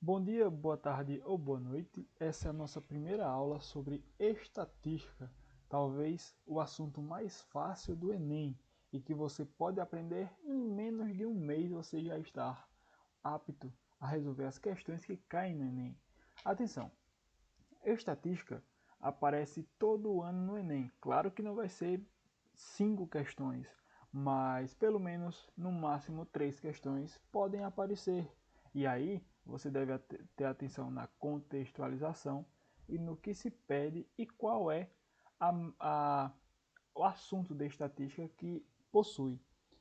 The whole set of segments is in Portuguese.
Bom dia, boa tarde ou boa noite. Essa é a nossa primeira aula sobre estatística, talvez o assunto mais fácil do Enem e que você pode aprender em menos de um mês você já está apto a resolver as questões que caem no Enem. Atenção, estatística aparece todo ano no Enem. Claro que não vai ser 5 questões, mas pelo menos no máximo 3 questões podem aparecer. E aí você deve ter atenção na contextualização e no que se pede e qual é a, a, o assunto da estatística que possui.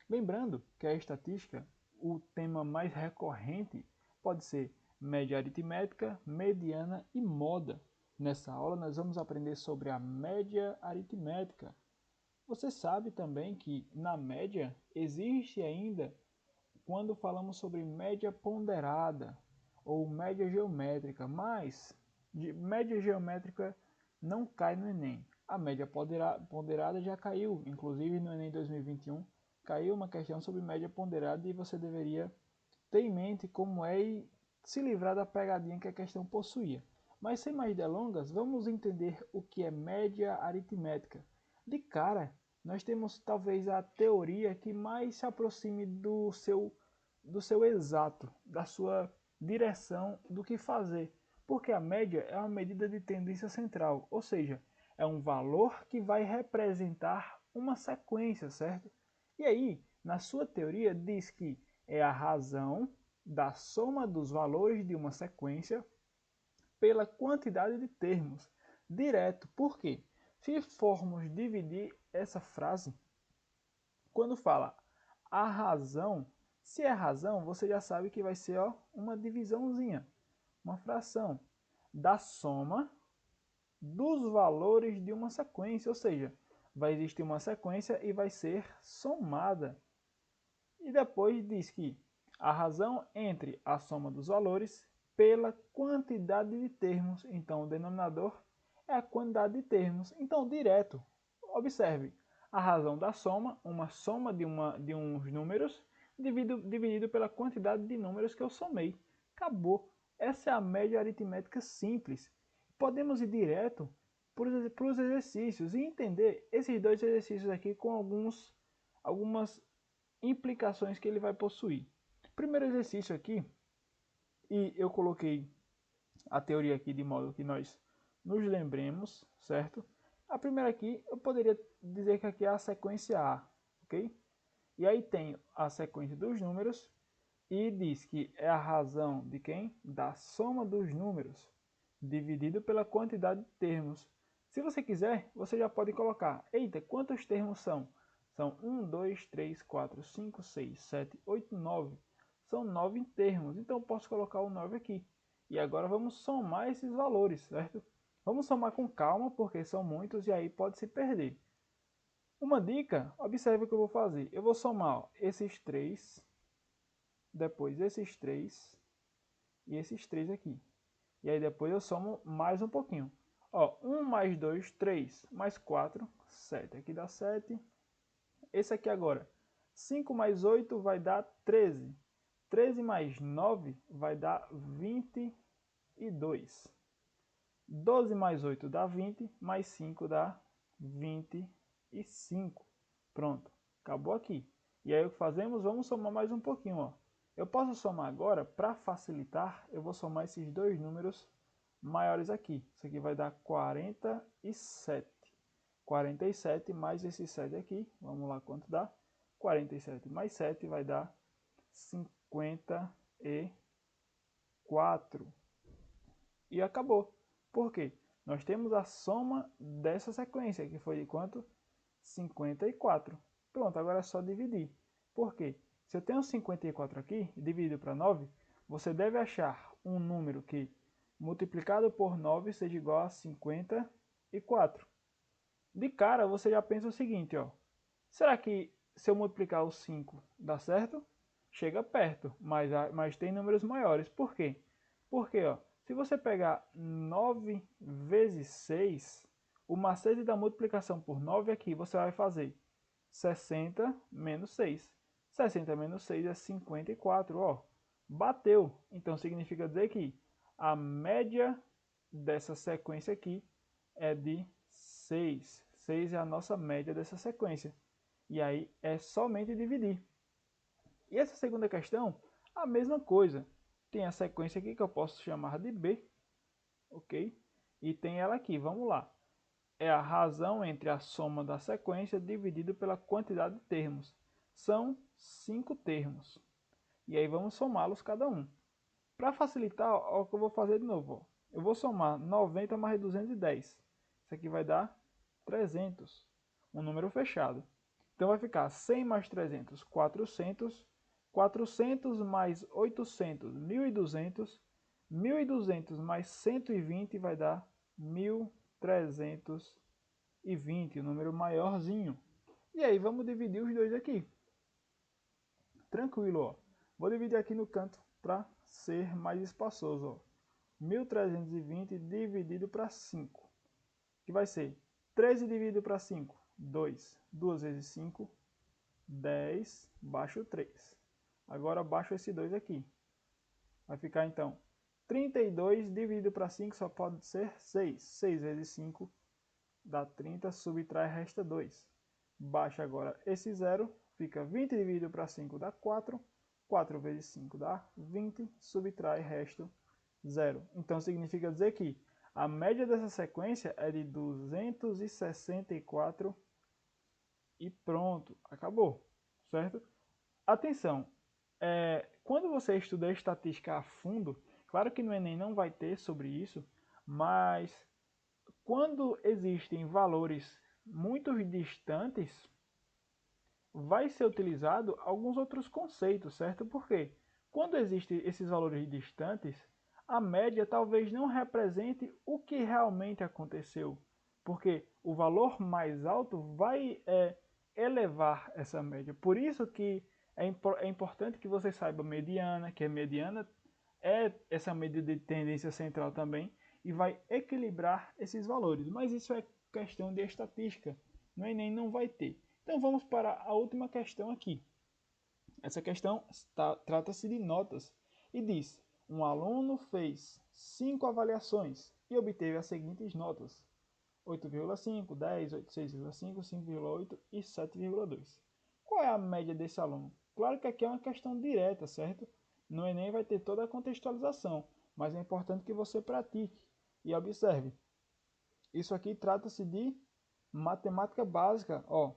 Lembrando que a estatística, o tema mais recorrente pode ser média aritmética, mediana e moda. Nessa aula nós vamos aprender sobre a média aritmética. Você sabe também que na média existe ainda quando falamos sobre média ponderada ou média geométrica, mas média geométrica não cai no Enem. A média ponderada já caiu, inclusive no Enem 2021 caiu uma questão sobre média ponderada e você deveria ter em mente como é e se livrar da pegadinha que a questão possuía. Mas sem mais delongas, vamos entender o que é média aritmética. De cara, nós temos talvez a teoria que mais se aproxime do seu exato, da sua direção do que fazer. Porque a média é uma medida de tendência central, ou seja, é um valor que vai representar uma sequência, certo? E aí, na sua teoria, diz que é a razão da soma dos valores de uma sequência pela quantidade de termos. Direto. Por quê? Se formos dividir essa frase, quando fala a razão, se é razão, você já sabe que vai ser uma divisãozinha, uma fração da soma dos valores de uma sequência, ou seja, vai existir uma sequência e vai ser somada. E depois diz que a razão entre a soma dos valores pela quantidade de termos. Então, o denominador é a quantidade de termos. Então, direto, observe, a razão da soma, uma soma de uns números, dividido pela quantidade de números que eu somei. Acabou. Essa é a média aritmética simples. Podemos ir direto para os exercícios e entender esses dois exercícios aqui com algumas implicações que ele vai possuir. Primeiro exercício aqui, e eu coloquei a teoria aqui de modo que nós nos lembremos, certo? A primeira aqui, eu poderia dizer que aqui é a sequência A, ok? E aí tem a sequência dos números e diz que é a razão de quem? Da soma dos números, dividido pela quantidade de termos. Se você quiser, você já pode colocar, eita, quantos termos são? São 1, 2, 3, 4, 5, 6, 7, 8, 9. São 9 termos, então eu posso colocar o 9 aqui. E agora vamos somar esses valores, certo? Vamos somar com calma, porque são muitos e aí pode se perder. Uma dica, observe o que eu vou fazer. Eu vou somar esses 3, depois esses 3 e esses 3 aqui. E aí depois eu somo mais um pouquinho. Ó, 1 mais 2, 3, mais 4, 7. Aqui dá 7. Esse aqui agora, 5 mais 8 vai dar 13. 13 mais 9 vai dar 22. 12 mais 8 dá 20, mais 5 dá 25. Pronto, acabou aqui. E aí o que fazemos? Vamos somar mais um pouquinho. Ó. Eu posso somar agora, para facilitar, eu vou somar esses dois números maiores aqui. Isso aqui vai dar 47. 47 mais esse 7 aqui, vamos lá quanto dá? 47 mais 7 vai dar 54. E acabou. Por quê? Nós temos a soma dessa sequência, que foi de quanto? 54. Pronto, agora é só dividir. Por quê? Se eu tenho 54 aqui, dividido para 9, você deve achar um número que, multiplicado por 9, seja igual a 54. De cara, você já pensa o seguinte, ó. Será que se eu multiplicar o 5 dá certo? Chega perto, mas tem números maiores. Por quê? Porque, ó, se você pegar 9 vezes 6, o macete da multiplicação por 9 aqui, você vai fazer 60 menos 6. 60 menos 6 é 54, ó. Bateu. Então significa dizer que a média dessa sequência aqui é de 6. 6 é a nossa média dessa sequência. E aí é somente dividir. E essa segunda questão, a mesma coisa. Tem a sequência aqui que eu posso chamar de B, ok? E tem ela aqui, vamos lá. É a razão entre a soma da sequência dividido pela quantidade de termos. São 5 termos. E aí vamos somá-los cada um. Para facilitar, ó, o que eu vou fazer de novo. Ó. Eu vou somar 90 mais 210. Isso aqui vai dar 300. Um número fechado. Então vai ficar 100 mais 300, 400. 400 mais 800, 1.200. 1.200 mais 120 vai dar 1.320, o número maiorzinho. E aí vamos dividir os dois aqui. Tranquilo, ó. Vou dividir aqui no canto para ser mais espaçoso, ó. 1.320 dividido para 5, que vai ser 13 dividido para 5, 2. 2 vezes 5, 10, baixo 3. Agora baixo esse 2 aqui. Vai ficar então 32 dividido para 5 só pode ser 6. 6 vezes 5 dá 30, subtrai resta 2. Baixa agora esse 0, fica 20 dividido para 5 dá 4. 4 vezes 5 dá 20, subtrai resto 0. Então significa dizer que a média dessa sequência é de 264 e pronto, acabou, certo? Atenção, quando você estuda estatística a fundo, claro que no Enem não vai ter sobre isso, mas quando existem valores muito distantes, vai ser utilizado alguns outros conceitos, certo? Porque quando existem esses valores distantes, a média talvez não represente o que realmente aconteceu, porque o valor mais alto vai elevar essa média. Por isso que é importante que você saiba mediana, que a mediana é essa medida de tendência central também, e vai equilibrar esses valores. Mas isso é questão de estatística, no Enem não vai ter. Então vamos para a última questão aqui. Essa questão trata-se de notas e diz: um aluno fez 5 avaliações e obteve as seguintes notas: 8,5, 10, 6,5, 5,8 e 7,2. Qual é a média desse aluno? Claro que aqui é uma questão direta, certo? No Enem vai ter toda a contextualização, mas é importante que você pratique e observe. Isso aqui trata-se de matemática básica, ó,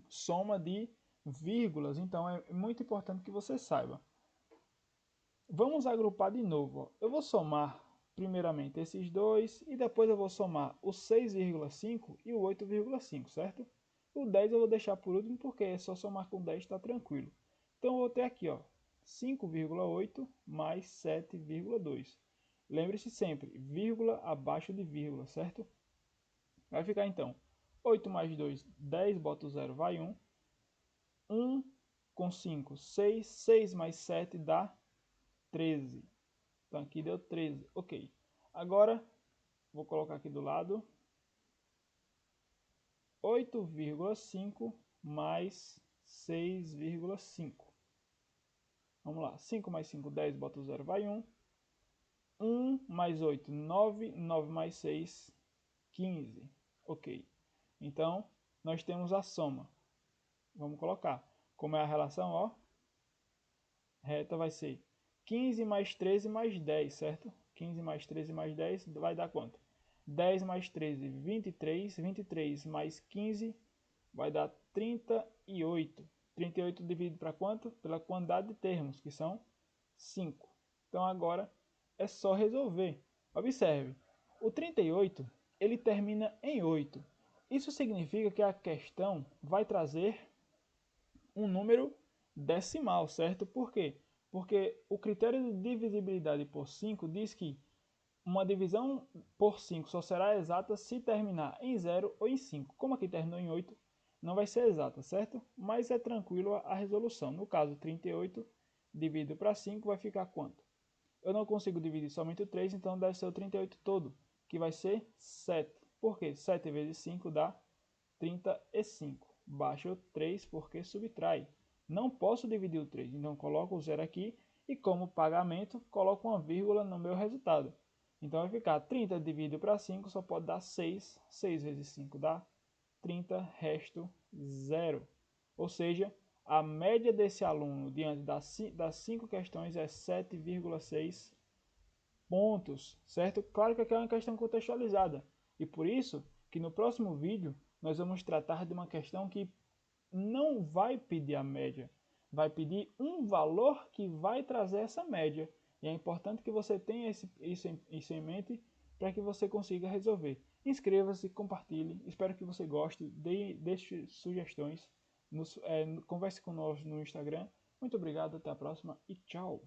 soma de vírgulas, então é muito importante que você saiba. Vamos agrupar de novo. Eu vou somar primeiramente esses dois e depois eu vou somar o 6,5 e o 8,5, certo? O 10 eu vou deixar por último porque é só somar com 10 está tranquilo. Então eu vou ter aqui, ó, 5,8 mais 7,2. Lembre-se sempre, vírgula abaixo de vírgula, certo? Vai ficar então 8 mais 2, 10, bota o 0, vai 1. 1 com 5, 6. 6 mais 7 dá 13. Então aqui deu 13. Ok. Agora, vou colocar aqui do lado. 8,5 mais 6,5. Vamos lá. 5 mais 5, 10. Bota o 0, vai 1. 1 mais 8, 9. 9 mais 6, 15. Ok. Então, nós temos a soma. Vamos colocar. Como é a relação, ó. Reta vai ser 15 mais 13 mais 10, certo? 15 mais 13 mais 10 vai dar quanto? 10 mais 13, 23. 23 mais 15 vai dar 38. 38 dividido para quanto? Pela quantidade de termos, que são 5. Então agora é só resolver. Observe, o 38 ele termina em 8. Isso significa que a questão vai trazer um número decimal, certo? Por quê? Porque o critério de divisibilidade por 5 diz que uma divisão por 5 só será exata se terminar em 0 ou em 5. Como aqui terminou em 8, não vai ser exata, certo? Mas é tranquilo a resolução. No caso, 38 dividido para 5 vai ficar quanto? Eu não consigo dividir somente o 3, então deve ser o 38 todo, que vai ser 7. Por quê? 7 vezes 5 dá 35. Baixa o 3 porque subtrai. Não posso dividir o 3, então coloco o 0 aqui E como pagamento, coloco uma vírgula no meu resultado. Então vai ficar 30 dividido para 5, só pode dar 6. 6 vezes 5 dá 30, resto 0. Ou seja, a média desse aluno diante das 5 questões é 7,6 pontos, certo? Claro que aqui é uma questão contextualizada. E por isso que no próximo vídeo nós vamos tratar de uma questão que não vai pedir a média, vai pedir um valor que vai trazer essa média. E é importante que você tenha isso em mente para que você consiga resolver. Inscreva-se, compartilhe, espero que você goste, deixe sugestões, converse conosco no Instagram. Muito obrigado, até a próxima e tchau!